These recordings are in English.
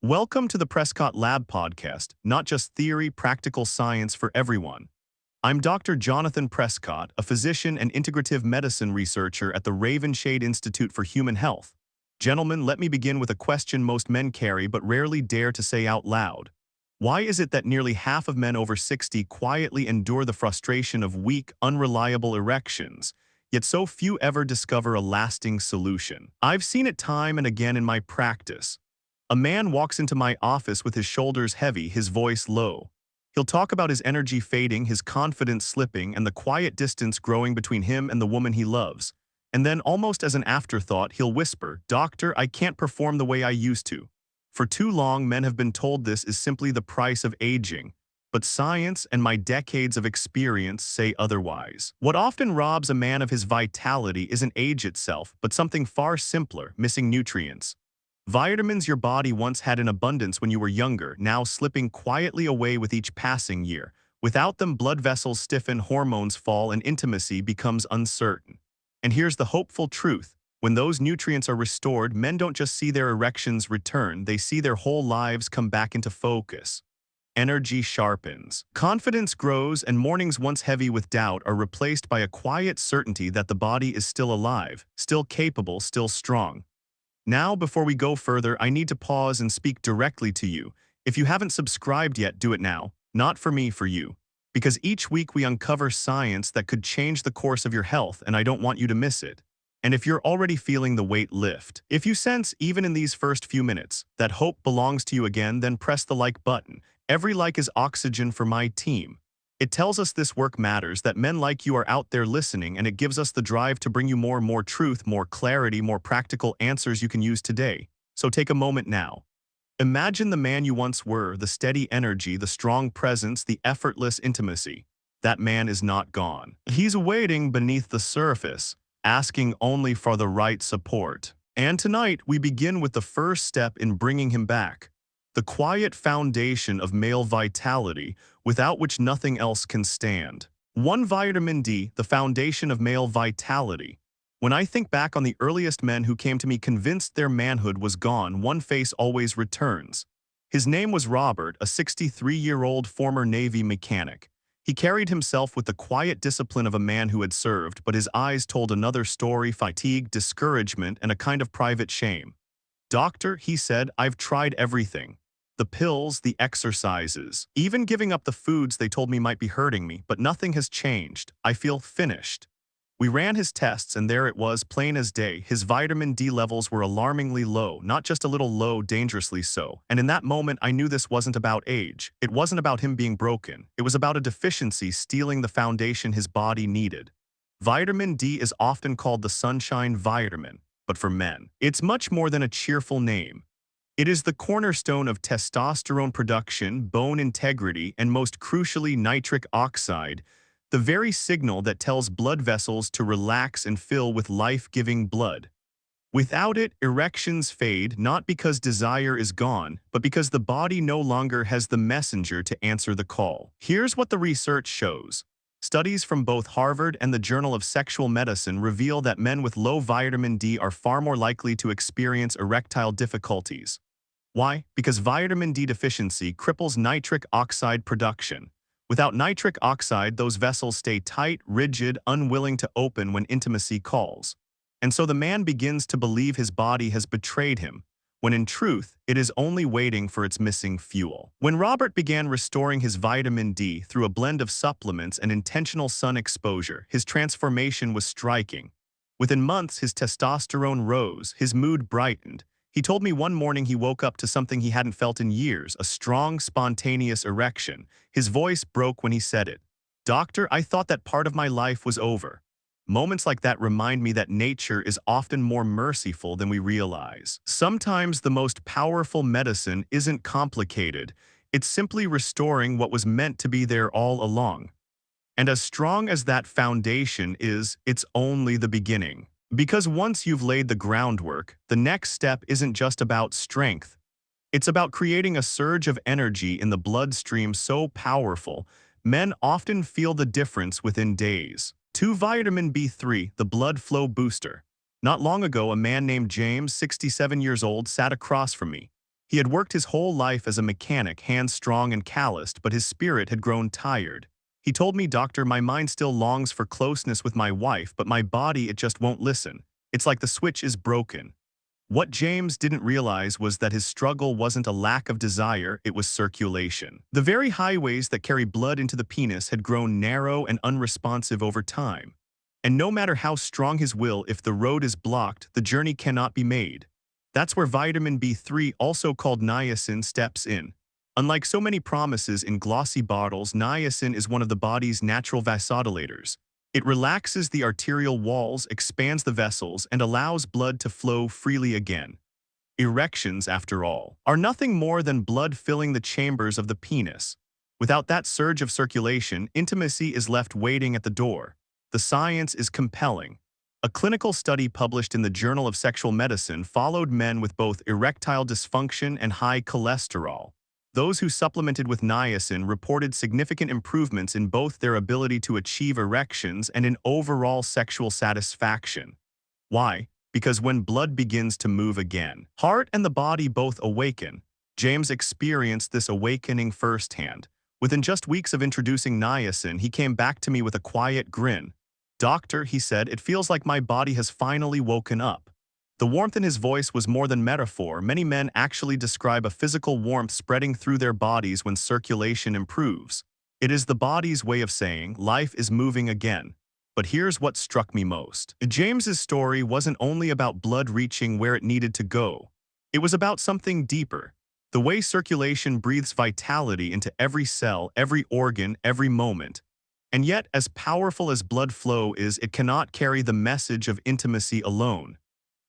Welcome to the Prescott Lab Podcast, not just theory, practical science for everyone. I'm Dr. Jonathan Prescott, a physician and integrative medicine researcher at the Ravenshade Institute for Human Health. Gentlemen, let me begin with a question most men carry but rarely dare to say out loud. Why is it that nearly half of men over 60 quietly endure the frustration of weak, unreliable erections, yet so few ever discover a lasting solution? I've seen it time and again in my practice. A man walks into my office with his shoulders heavy, his voice low. He'll talk about his energy fading, his confidence slipping, and the quiet distance growing between him and the woman he loves. And then, almost as an afterthought, he'll whisper, "Doctor, I can't perform the way I used to." For too long, men have been told this is simply the price of aging. But science and my decades of experience say otherwise. What often robs a man of his vitality isn't age itself, but something far simpler: missing nutrients. Vitamins your body once had in abundance when you were younger, now slipping quietly away with each passing year. Without them, blood vessels stiffen, hormones fall, and intimacy becomes uncertain. And here's the hopeful truth. When those nutrients are restored, men don't just see their erections return, they see their whole lives come back into focus. Energy sharpens. Confidence grows, and mornings once heavy with doubt are replaced by a quiet certainty that the body is still alive, still capable, still strong. Now, before we go further, I need to pause and speak directly to you. If you haven't subscribed yet, do it now. Not for me, for you. Because each week we uncover science that could change the course of your health, and I don't want you to miss it. And if you're already feeling the weight lift, if you sense, even in these first few minutes, that hope belongs to you again, then press the like button. Every like is oxygen for my team. It tells us this work matters, that men like you are out there listening, and it gives us the drive to bring you more truth, more clarity, more practical answers you can use today. So take a moment now. Imagine the man you once were, the steady energy, the strong presence, the effortless intimacy. That man is not gone. He's waiting beneath the surface, asking only for the right support. And tonight, we begin with the first step in bringing him back. The quiet foundation of male vitality, without which nothing else can stand. Vitamin D, the foundation of male vitality. When I think back on the earliest men who came to me convinced their manhood was gone, one face always returns. His name was Robert, a 63-year-old former Navy mechanic. He carried himself with the quiet discipline of a man who had served, but his eyes told another story: fatigue, discouragement, and a kind of private shame. "Doctor," he said, "I've tried everything. The pills, the exercises, even giving up the foods they told me might be hurting me, but nothing has changed. I feel finished." We ran his tests, and there it was, plain as day. His vitamin D levels were alarmingly low, not just a little low, dangerously so. And in that moment, I knew this wasn't about age. It wasn't about him being broken. It was about a deficiency stealing the foundation his body needed. Vitamin D is often called the sunshine vitamin, but for men, it's much more than a cheerful name. It is the cornerstone of testosterone production, bone integrity, and most crucially, nitric oxide, the very signal that tells blood vessels to relax and fill with life-giving blood. Without it, erections fade, not because desire is gone, but because the body no longer has the messenger to answer the call. Here's what the research shows. Studies from both Harvard and the Journal of Sexual Medicine reveal that men with low vitamin D are far more likely to experience erectile difficulties. Why? Because vitamin D deficiency cripples nitric oxide production. Without nitric oxide, those vessels stay tight, rigid, unwilling to open when intimacy calls. And so the man begins to believe his body has betrayed him, when in truth, it is only waiting for its missing fuel. When Robert began restoring his vitamin D through a blend of supplements and intentional sun exposure, his transformation was striking. Within months, his testosterone rose, his mood brightened. He told me one morning he woke up to something he hadn't felt in years: a strong, spontaneous erection. His voice broke when he said it. "Doctor, I thought that part of my life was over." Moments like that remind me that nature is often more merciful than we realize. Sometimes the most powerful medicine isn't complicated. It's simply restoring what was meant to be there all along. And as strong as that foundation is, it's only the beginning. Because once you've laid the groundwork, the next step isn't just about strength. It's about creating a surge of energy in the bloodstream so powerful, men often feel the difference within days. Vitamin B3, the blood flow booster. Not long ago, a man named James, 67 years old, sat across from me. He had worked his whole life as a mechanic, hands strong and calloused, but his spirit had grown tired. He told me, "Doctor, my mind still longs for closeness with my wife, but my body, it just won't listen. It's like the switch is broken." What James didn't realize was that his struggle wasn't a lack of desire, it was circulation. The very highways that carry blood into the penis had grown narrow and unresponsive over time. And no matter how strong his will, if the road is blocked, the journey cannot be made. That's where vitamin B3, also called niacin, steps in. Unlike so many promises in glossy bottles, niacin is one of the body's natural vasodilators. It relaxes the arterial walls, expands the vessels, and allows blood to flow freely again. Erections, after all, are nothing more than blood filling the chambers of the penis. Without that surge of circulation, intimacy is left waiting at the door. The science is compelling. A clinical study published in the Journal of Sexual Medicine followed men with both erectile dysfunction and high cholesterol. Those who supplemented with niacin reported significant improvements in both their ability to achieve erections and in overall sexual satisfaction. Why? Because when blood begins to move again, heart and the body both awaken. James experienced this awakening firsthand. Within just weeks of introducing niacin, he came back to me with a quiet grin. "Doctor," he said, "it feels like my body has finally woken up." The warmth in his voice was more than metaphor. Many men actually describe a physical warmth spreading through their bodies when circulation improves. It is the body's way of saying, life is moving again. But here's what struck me most. James's story wasn't only about blood reaching where it needed to go. It was about something deeper. The way circulation breathes vitality into every cell, every organ, every moment. And yet, as powerful as blood flow is, it cannot carry the message of intimacy alone.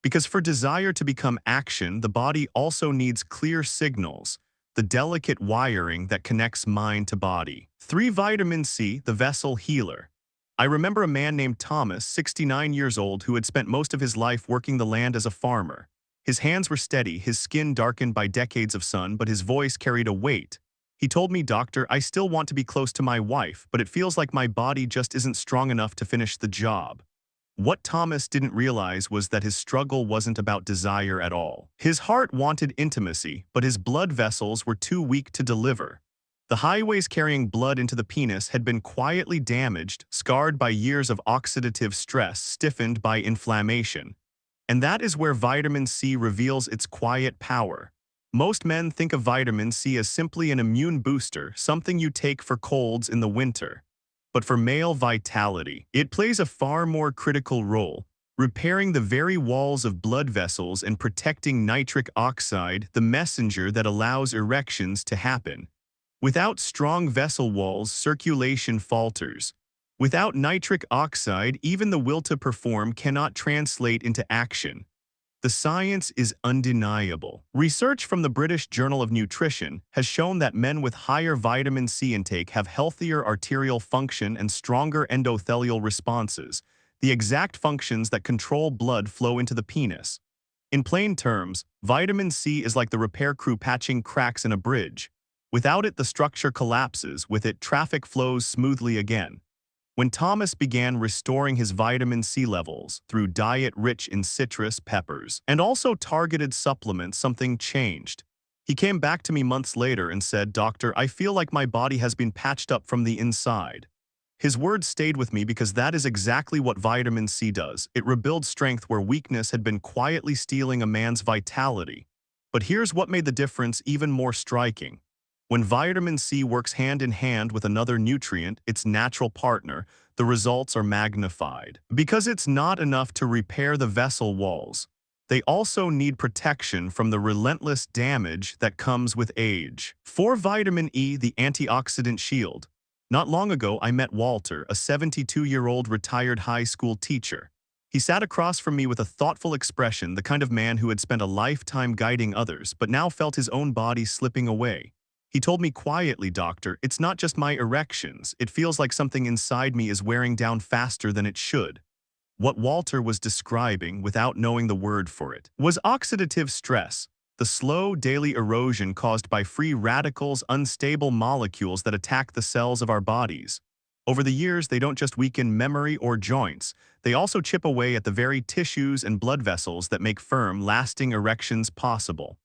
Because for desire to become action, the body also needs clear signals, the delicate wiring that connects mind to body. 3. Vitamin C, the vessel healer. I remember a man named Thomas, 69 years old, who had spent most of his life working the land as a farmer. His hands were steady, his skin darkened by decades of sun, but his voice carried a weight. He told me, "Doctor, I still want to be close to my wife, but it feels like my body just isn't strong enough to finish the job." What Thomas didn't realize was that his struggle wasn't about desire at all. His heart wanted intimacy, but his blood vessels were too weak to deliver. The highways carrying blood into the penis had been quietly damaged, scarred by years of oxidative stress, stiffened by inflammation. And that is where vitamin C reveals its quiet power. Most men think of vitamin C as simply an immune booster, something you take for colds in the winter. But for male vitality, it plays a far more critical role, repairing the very walls of blood vessels and protecting nitric oxide, the messenger that allows erections to happen. Without strong vessel walls, circulation falters. Without nitric oxide, even the will to perform cannot translate into action. The science is undeniable. Research from the British Journal of Nutrition has shown that men with higher vitamin C intake have healthier arterial function and stronger endothelial responses, the exact functions that control blood flow into the penis. In plain terms, vitamin C is like the repair crew patching cracks in a bridge. Without it, the structure collapses. With it, traffic flows smoothly again. When Thomas began restoring his vitamin C levels through diet rich in citrus, peppers, and also targeted supplements, something changed. He came back to me months later and said, "Doctor, I feel like my body has been patched up from the inside." His words stayed with me because that is exactly what vitamin C does. It rebuilds strength where weakness had been quietly stealing a man's vitality. But here's what made the difference even more striking. When vitamin C works hand in hand with another nutrient, its natural partner, the results are magnified. Because it's not enough to repair the vessel walls. They also need protection from the relentless damage that comes with age. 4. Vitamin E, the antioxidant shield. Not long ago, I met Walter, a 72-year-old retired high school teacher. He sat across from me with a thoughtful expression, the kind of man who had spent a lifetime guiding others, but now felt his own body slipping away. He told me quietly, "Doctor, it's not just my erections. It feels like something inside me is wearing down faster than it should." What Walter was describing, without knowing the word for it, was oxidative stress, the slow daily erosion caused by free radicals, unstable molecules that attack the cells of our bodies. Over the years, they don't just weaken memory or joints, they also chip away at the very tissues and blood vessels that make firm, lasting erections possible.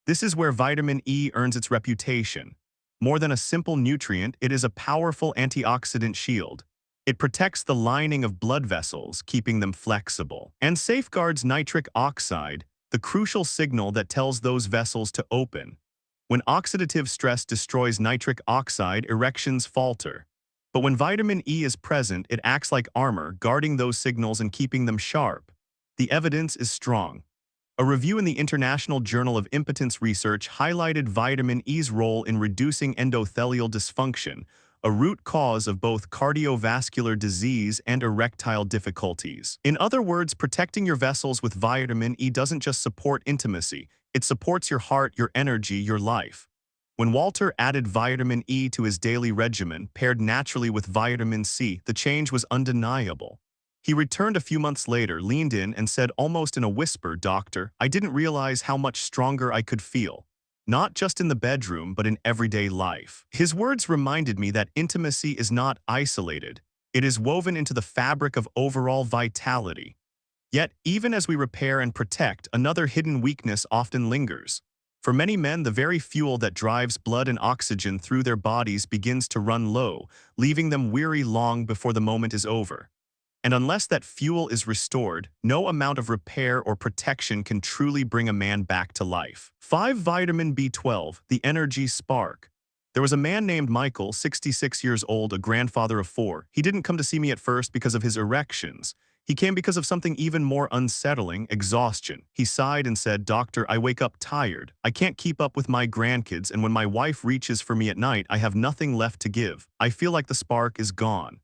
This is where vitamin E earns its reputation. More than a simple nutrient, it is a powerful antioxidant shield. It protects the lining of blood vessels, keeping them flexible, and safeguards nitric oxide, the crucial signal that tells those vessels to open. When oxidative stress destroys nitric oxide, erections falter. But when vitamin E is present, it acts like armor, guarding those signals and keeping them sharp. The evidence is strong. A review in the International Journal of Impotence Research highlighted vitamin E's role in reducing endothelial dysfunction, a root cause of both cardiovascular disease and erectile difficulties. In other words, protecting your vessels with vitamin E doesn't just support intimacy, it supports your heart, your energy, your life. When Walter added vitamin E to his daily regimen, paired naturally with vitamin C, the change was undeniable. He returned a few months later, leaned in, and said almost in a whisper, "Doctor, I didn't realize how much stronger I could feel. Not just in the bedroom, but in everyday life." His words reminded me that intimacy is not isolated. It is woven into the fabric of overall vitality. Yet, even as we repair and protect, another hidden weakness often lingers. For many men, the very fuel that drives blood and oxygen through their bodies begins to run low, leaving them weary long before the moment is over. And unless that fuel is restored, no amount of repair or protection can truly bring a man back to life. 5. Vitamin B12, the energy spark. There was a man named Michael, 66 years old, a grandfather of 4. He didn't come to see me at first because of his erections. He came because of something even more unsettling, exhaustion. He sighed and said, "Doctor, I wake up tired. I can't keep up with my grandkids, and when my wife reaches for me at night, I have nothing left to give. I feel like the spark is gone."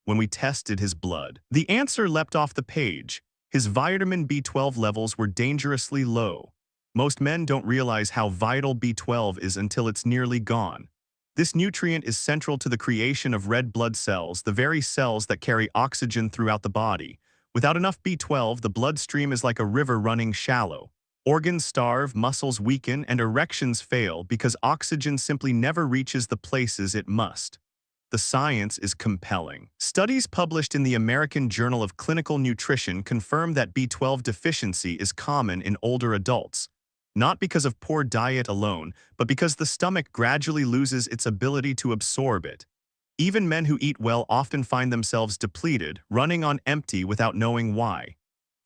When we tested his blood, the answer leapt off the page. His vitamin B12 levels were dangerously low. Most men don't realize how vital B12 is until it's nearly gone. This nutrient is central to the creation of red blood cells, the very cells that carry oxygen throughout the body. Without enough B12, the bloodstream is like a river running shallow. Organs starve, muscles weaken, and erections fail because oxygen simply never reaches the places it must. The science is compelling. Studies published in the American Journal of Clinical Nutrition confirm that B12 deficiency is common in older adults, not because of poor diet alone, but because the stomach gradually loses its ability to absorb it. Even men who eat well often find themselves depleted, running on empty without knowing why.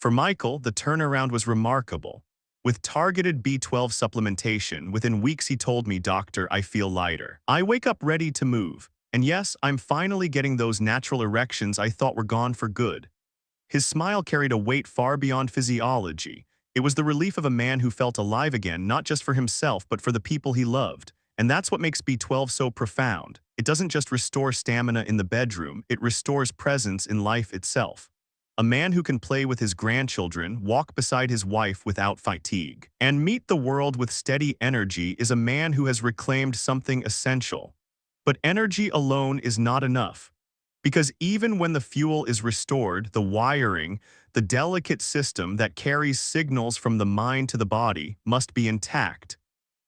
For Michael, the turnaround was remarkable. With targeted B12 supplementation, within weeks he told me, "Doctor, I feel lighter. I wake up ready to move. And yes, I'm finally getting those natural erections I thought were gone for good." His smile carried a weight far beyond physiology. It was the relief of a man who felt alive again, not just for himself, but for the people he loved. And that's what makes B12 so profound. It doesn't just restore stamina in the bedroom, it restores presence in life itself. A man who can play with his grandchildren, walk beside his wife without fatigue, and meet the world with steady energy is a man who has reclaimed something essential. But energy alone is not enough, because even when the fuel is restored, the wiring, the delicate system that carries signals from the mind to the body, must be intact.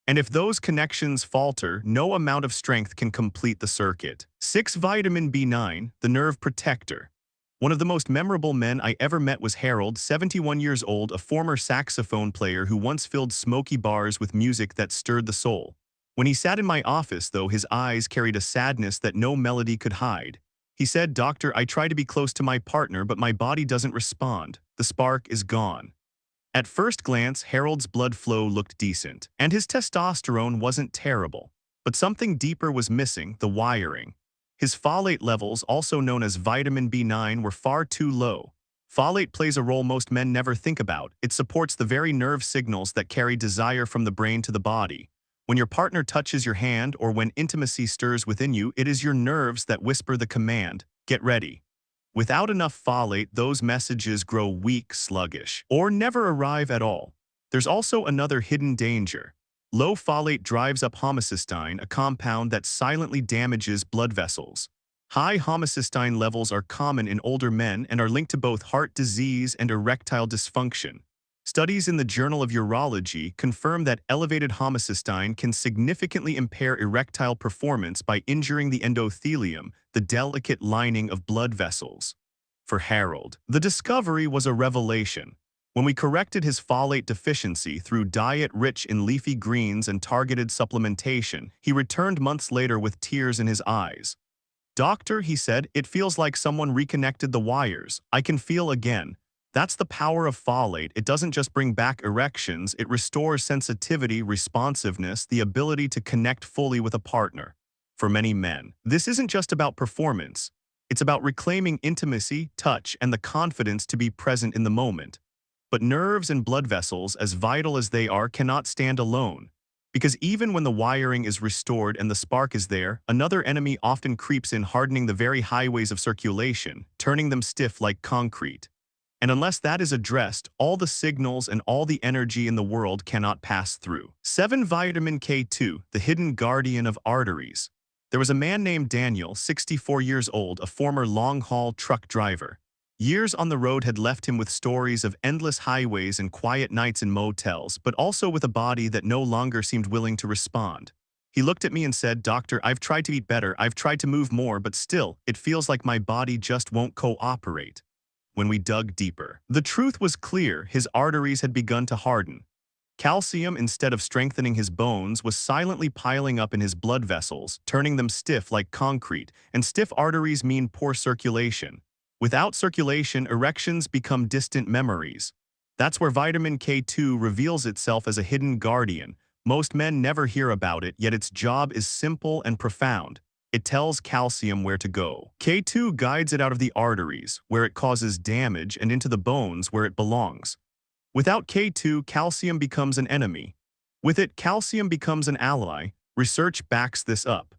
And if those connections falter, no amount of strength can complete the circuit. 6. Vitamin B9, the nerve protector. One of the most memorable men I ever met was Harold, 71 years old, a former saxophone player who once filled smoky bars with music that stirred the soul. When he sat in my office, though, his eyes carried a sadness that no melody could hide. He said, "Doctor, I try to be close to my partner, but my body doesn't respond. The spark is gone." At first glance, Harold's blood flow looked decent, and his testosterone wasn't terrible. But something deeper was missing, the wiring. His folate levels, also known as vitamin B9, were far too low. Folate plays a role most men never think about. It supports the very nerve signals that carry desire from the brain to the body. When your partner touches your hand or when intimacy stirs within you, it is your nerves that whisper the command, "Get ready." Without enough folate, those messages grow weak, sluggish, or never arrive at all. There's also another hidden danger. Low folate drives up homocysteine, a compound that silently damages blood vessels. High homocysteine levels are common in older men and are linked to both heart disease and erectile dysfunction. Studies in the Journal of Urology confirm that elevated homocysteine can significantly impair erectile performance by injuring the endothelium, the delicate lining of blood vessels. For Harold, the discovery was a revelation. When we corrected his folate deficiency through diet rich in leafy greens and targeted supplementation, he returned months later with tears in his eyes. "Doctor," he said, "it feels like someone reconnected the wires. I can feel again." That's the power of folate. It doesn't just bring back erections, it restores sensitivity, responsiveness, the ability to connect fully with a partner. For many men, this isn't just about performance. It's about reclaiming intimacy, touch, and the confidence to be present in the moment. But nerves and blood vessels, as vital as they are, cannot stand alone. Because even when the wiring is restored and the spark is there, another enemy often creeps in, hardening the very highways of circulation, turning them stiff like concrete. And unless that is addressed, all the signals and all the energy in the world cannot pass through. 7. Vitamin K2, the hidden guardian of arteries. There was a man named Daniel, 64 years old, a former long-haul truck driver. Years on the road had left him with stories of endless highways and quiet nights in motels, but also with a body that no longer seemed willing to respond. He looked at me and said, "Doctor, I've tried to eat better, I've tried to move more, but still, it feels like my body just won't cooperate." When we dug deeper, the truth was clear. His arteries had begun to harden. Calcium, instead of strengthening his bones, was silently piling up in his blood vessels, turning them stiff like concrete, and stiff arteries mean poor circulation. Without circulation, erections become distant memories. That's where vitamin K2 reveals itself as a hidden guardian. Most men never hear about it, yet its job is simple and profound. It tells calcium where to go. K2 guides it out of the arteries, where it causes damage, and into the bones, where it belongs. Without K2, calcium becomes an enemy. With it, calcium becomes an ally. Research backs this up.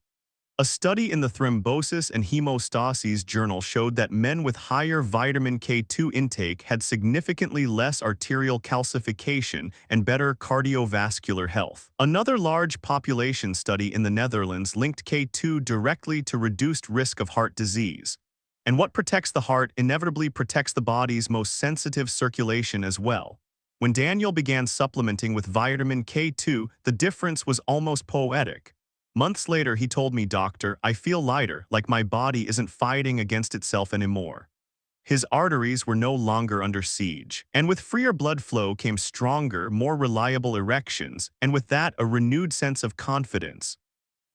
A study in the Thrombosis and Hemostasis journal showed that men with higher vitamin K2 intake had significantly less arterial calcification and better cardiovascular health. Another large population study in the Netherlands linked K2 directly to reduced risk of heart disease. And what protects the heart inevitably protects the body's most sensitive circulation as well. When Daniel began supplementing with vitamin K2, the difference was almost poetic. Months later, he told me, "Doctor, I feel lighter, like my body isn't fighting against itself anymore." His arteries were no longer under siege. And with freer blood flow came stronger, more reliable erections, and with that, a renewed sense of confidence.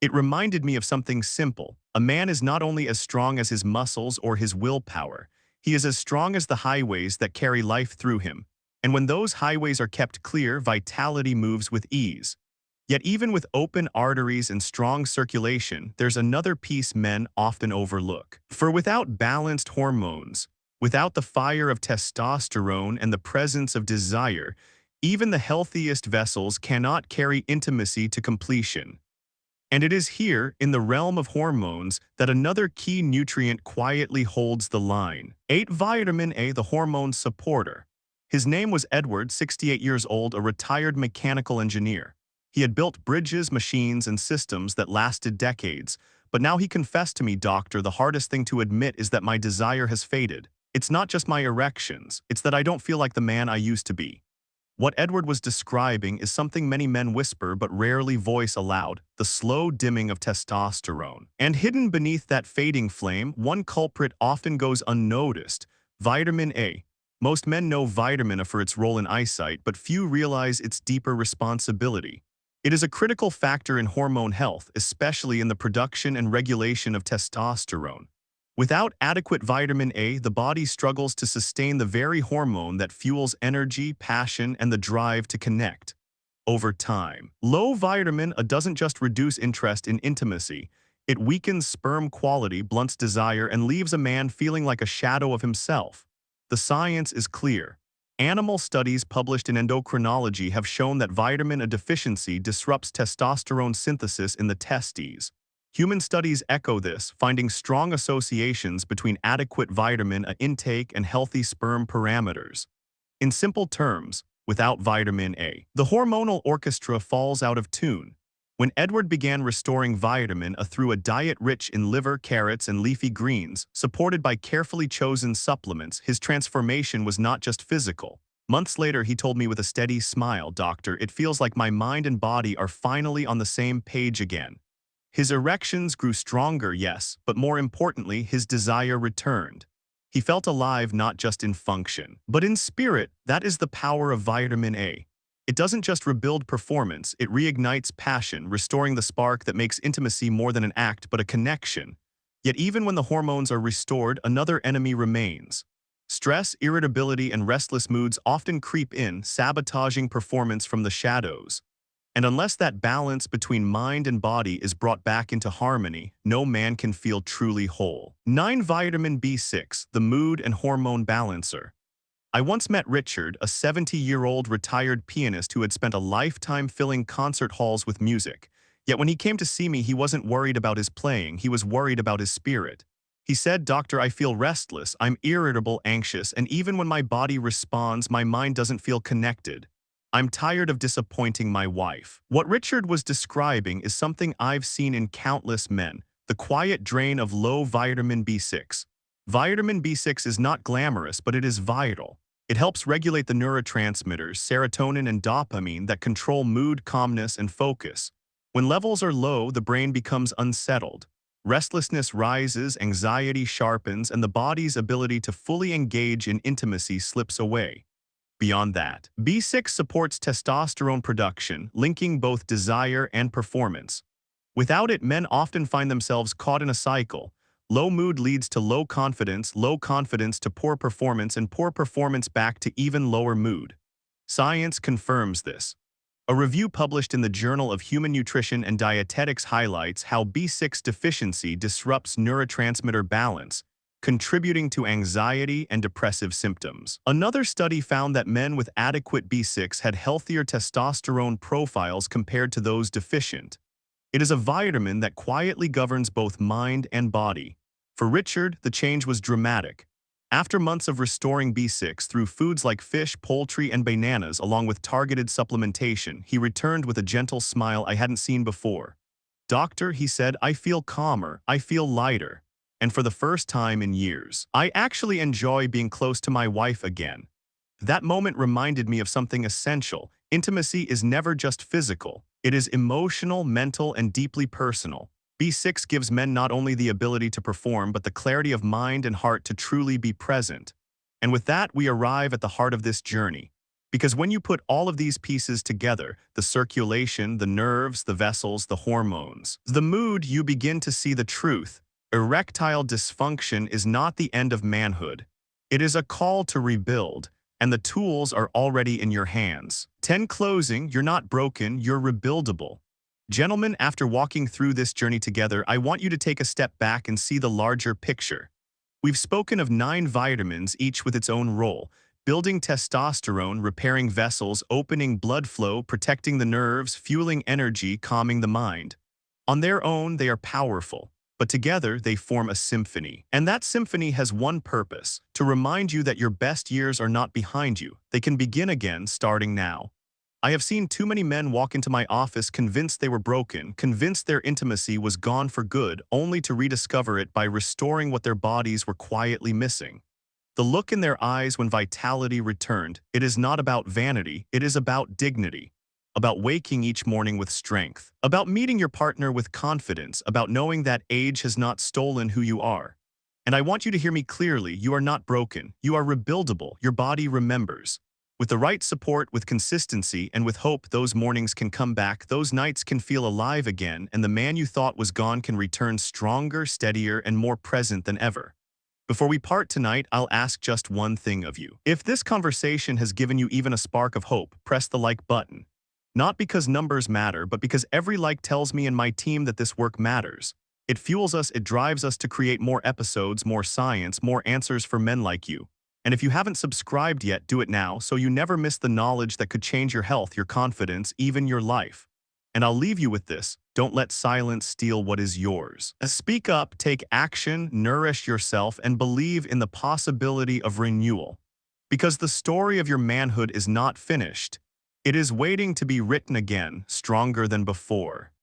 It reminded me of something simple. A man is not only as strong as his muscles or his willpower, he is as strong as the highways that carry life through him. And when those highways are kept clear, vitality moves with ease. Yet even with open arteries and strong circulation, there's another piece men often overlook. For without balanced hormones, without the fire of testosterone and the presence of desire, even the healthiest vessels cannot carry intimacy to completion. And it is here, in the realm of hormones, that another key nutrient quietly holds the line. 8. Vitamin A, the hormone supporter. His name was Edward, 68 years old, a retired mechanical engineer. He had built bridges, machines, and systems that lasted decades, but now he confessed to me, "Doctor, the hardest thing to admit is that my desire has faded. It's not just my erections, it's that I don't feel like the man I used to be." What Edward was describing is something many men whisper but rarely voice aloud: the slow dimming of testosterone. And hidden beneath that fading flame, one culprit often goes unnoticed: vitamin A. Most men know vitamin A for its role in eyesight, but few realize its deeper responsibility. It is a critical factor in hormone health, especially in the production and regulation of testosterone. Without adequate vitamin A, the body struggles to sustain the very hormone that fuels energy, passion, and the drive to connect. Over time, low vitamin A doesn't just reduce interest in intimacy, it weakens sperm quality, blunts desire, and leaves a man feeling like a shadow of himself. The science is clear. Animal studies published in endocrinology have shown that vitamin A deficiency disrupts testosterone synthesis in the testes. Human studies echo this, finding strong associations between adequate vitamin A intake and healthy sperm parameters. In simple terms, without vitamin A, the hormonal orchestra falls out of tune. When Edward began restoring vitamin A through a diet rich in liver, carrots, and leafy greens, supported by carefully chosen supplements, his transformation was not just physical. Months later, he told me with a steady smile, "Doctor, it feels like my mind and body are finally on the same page again." His erections grew stronger, yes, but more importantly, his desire returned. He felt alive not just in function, but in spirit. That is the power of vitamin A. It doesn't just rebuild performance, it reignites passion, restoring the spark that makes intimacy more than an act but a connection. Yet even when the hormones are restored, another enemy remains. Stress, irritability, and restless moods often creep in, sabotaging performance from the shadows. And unless that balance between mind and body is brought back into harmony, no man can feel truly whole. 9. Vitamin B6, the mood and hormone balancer. I once met Richard, a 70-year-old retired pianist who had spent a lifetime filling concert halls with music. Yet when he came to see me, he wasn't worried about his playing, he was worried about his spirit. He said, "Doctor, I feel restless, I'm irritable, anxious, and even when my body responds, my mind doesn't feel connected. I'm tired of disappointing my wife." What Richard was describing is something I've seen in countless men, the quiet drain of low vitamin B6. Vitamin B6 is not glamorous, but it is vital. It helps regulate the neurotransmitters, serotonin and dopamine, that control mood, calmness, and focus. When levels are low, the brain becomes unsettled. Restlessness rises, anxiety sharpens, and the body's ability to fully engage in intimacy slips away. Beyond that, B6 supports testosterone production, linking both desire and performance. Without it, men often find themselves caught in a cycle. Low mood leads to low confidence to poor performance, and poor performance back to even lower mood. Science confirms this. A review published in the Journal of Human Nutrition and Dietetics highlights how B6 deficiency disrupts neurotransmitter balance, contributing to anxiety and depressive symptoms. Another study found that men with adequate B6 had healthier testosterone profiles compared to those deficient. It is a vitamin that quietly governs both mind and body. For Richard, the change was dramatic. After months of restoring B6 through foods like fish, poultry, and bananas, along with targeted supplementation, he returned with a gentle smile I hadn't seen before. "Doctor," he said, "I feel calmer, I feel lighter. And for the first time in years, I actually enjoy being close to my wife again." That moment reminded me of something essential. Intimacy is never just physical. It is emotional, mental, and deeply personal. B6 gives men not only the ability to perform, but the clarity of mind and heart to truly be present. And with that, we arrive at the heart of this journey. Because when you put all of these pieces together, the circulation, the nerves, the vessels, the hormones, the mood, you begin to see the truth. Erectile dysfunction is not the end of manhood. It is a call to rebuild, and the tools are already in your hands. 10. Closing, you're not broken, you're rebuildable. Gentlemen, after walking through this journey together, I want you to take a step back and see the larger picture. We've spoken of 9 vitamins, each with its own role: building testosterone, repairing vessels, opening blood flow, protecting the nerves, fueling energy, calming the mind. On their own, they are powerful, but together they form a symphony. And that symphony has one purpose: to remind you that your best years are not behind you. They can begin again, starting now. I have seen too many men walk into my office convinced they were broken, convinced their intimacy was gone for good, only to rediscover it by restoring what their bodies were quietly missing. The look in their eyes when vitality returned, it is not about vanity, it is about dignity. About waking each morning with strength, about meeting your partner with confidence, about knowing that age has not stolen who you are. And I want you to hear me clearly: you are not broken, you are rebuildable, your body remembers. With the right support, with consistency, and with hope, those mornings can come back, those nights can feel alive again, and the man you thought was gone can return stronger, steadier, and more present than ever. Before we part tonight, I'll ask just one thing of you. If this conversation has given you even a spark of hope, press the like button. Not because numbers matter, but because every like tells me and my team that this work matters. It fuels us, it drives us to create more episodes, more science, more answers for men like you. And if you haven't subscribed yet, do it now so you never miss the knowledge that could change your health, your confidence, even your life. And I'll leave you with this: don't let silence steal what is yours. Speak up, take action, nourish yourself, and believe in the possibility of renewal. Because the story of your manhood is not finished. It is waiting to be written again, stronger than before.